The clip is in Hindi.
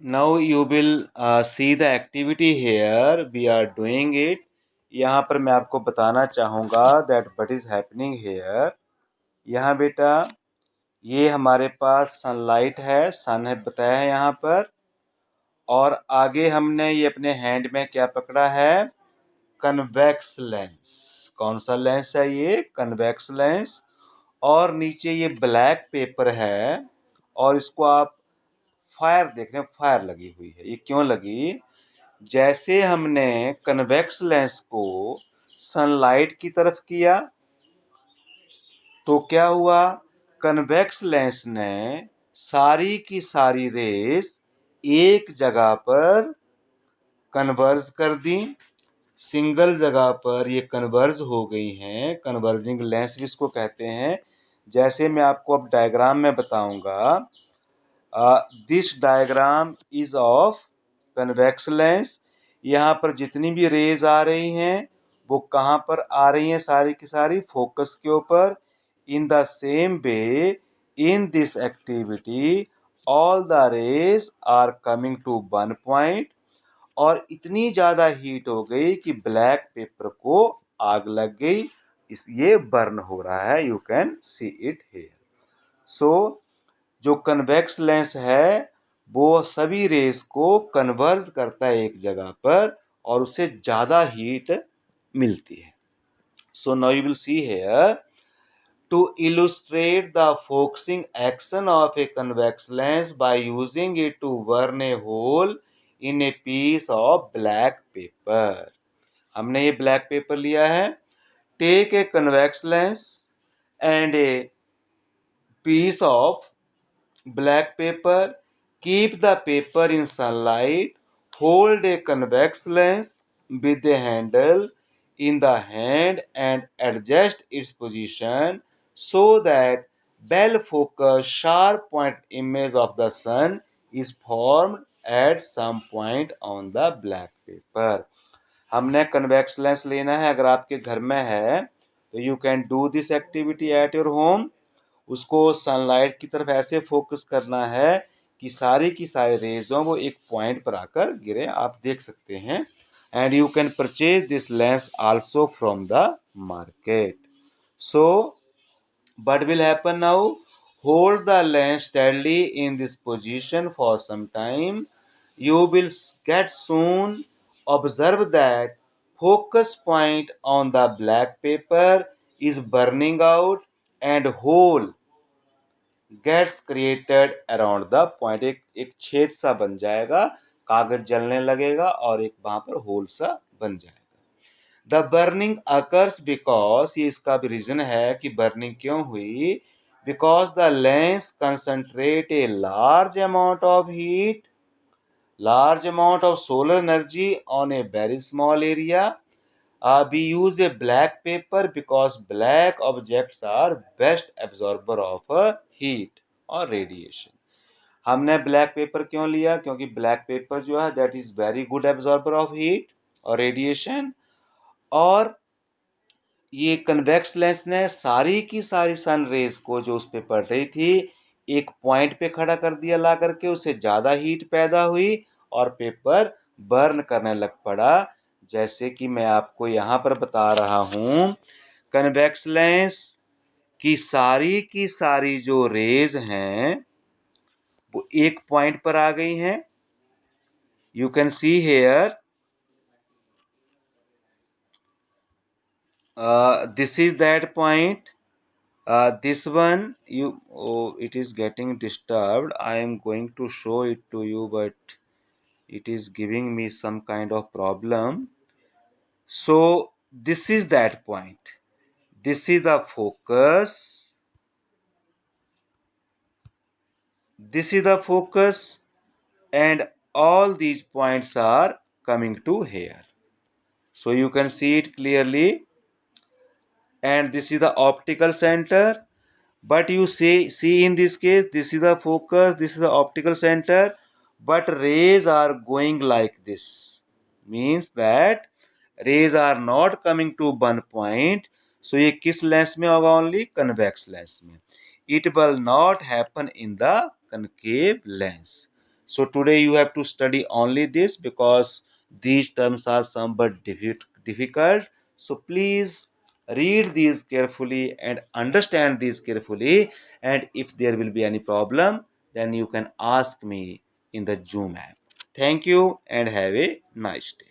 Now you will see the activity here. We are doing it. यहाँ पर मैं आपको बताना चाहूँगा that what is happening here. यहाँ बेटा ये हमारे पास सनलाइट है, सन है बताया है यहाँ पर, और आगे हमने ये अपने हैंड में क्या पकड़ा है, कन्वेक्स लेंस। कौन सा लेंस है ये, कन्वेक्स लेंस। और नीचे ये ब्लैक पेपर है और इसको आप फायर देख रहे हैं, फायर लगी हुई है। ये क्यों लगी, जैसे हमने कन्वेक्स लेंस को सनलाइट की तरफ किया तो क्या हुआ, कन्वेक्स लेंस ने सारी की सारी रेस एक जगह पर कन्वर्ज कर दी, सिंगल जगह पर ये कन्वर्ज हो गई हैं, कन्वर्जिंग लेंस भी इसको कहते हैं। जैसे मैं आपको अब डायग्राम में बताऊंगा, this diagram is of convex lens. यहाँ पर जितनी भी रेज आ रही हैं वो कहाँ पर आ रही हैं, सारी की सारी फोकस के ऊपर। In the same way in this activity all the rays are coming to one point, और इतनी ज़्यादा हीट हो गई कि ब्लैक पेपर को आग लग गई, इस ये बर्न हो रहा है। You can see it here. So जो कन्वेक्स लेंस है वो सभी रेस को कन्वर्ज करता है एक जगह पर और उससे ज़्यादा हीट मिलती है। So now you will see here, to illustrate the focusing action of a convex lens by using it to burn a hole in a piece of black paper। हमने ये ब्लैक पेपर लिया है, take a convex lens and a piece of black paper, keep the paper in sunlight, hold a convex lens with a handle in the hand and adjust its position so that well focused sharp point image of the sun is formed at some point on the black paper। हमने कन्वेक्स लेंस लेना है, अगर आपके घर में है तो you can do this activity at your home. उसको सनलाइट की तरफ ऐसे फोकस करना है कि सारी की सारी रेज वो एक पॉइंट पर आकर गिरे, आप देख सकते हैं। And you can purchase this lens also from the market. So what will happen now, hold the lens steadily in this position for some time, you will get soon observe that focus point on the black paper is burning out and hole gets created around the point। एक छेद सा बन जाएगा, कागज जलने लगेगा और एक वहां पर होल सा बन जाएगा। द बर्निंग अकर्स बिकॉज, ये इसका भी रीजन है कि बर्निंग क्यों हुई, because the lens concentrate a large amount of heat, large amount of solar energy on a very small area। We use a black paper because black objects are best absorber of heat or radiation। हमने ब्लैक पेपर क्यों लिया, क्योंकि ब्लैक पेपर जो है that is very good absorber of heat और रेडिएशन। और ये कन्वेक्स लेंस ने सारी की सारी सन रेज को जो उस पे पड़ रही थी एक पॉइंट पे खड़ा कर दिया, ला करके उससे ज़्यादा हीट पैदा हुई और पेपर बर्न करने लग पड़ा। जैसे कि मैं आपको यहाँ पर बता रहा हूँ, कन्वेक्स लेंस की सारी जो रेज हैं वो एक पॉइंट पर आ गई हैं। You can see here, this is that point। this one you, oh, it is getting disturbed, I am going to show it to you but it is giving me some kind of problem। So this is that point, this is the focus, this is the focus, and all these points are coming to here, so you can see it clearly। And this is the optical center, but you see in this case this is the focus, this is the optical center, but rays are going like this, means that rays are not coming to one point। so ये किस लेंस में होगा, ओनली कन्वेक्स लेंस में। it will not happen in the concave lens। So today you have to study only this because these terms are somewhat difficult. So please read these carefully and understand these carefully. And if there will be any problem, then you can ask me in the Zoom app. Thank you and have a nice day.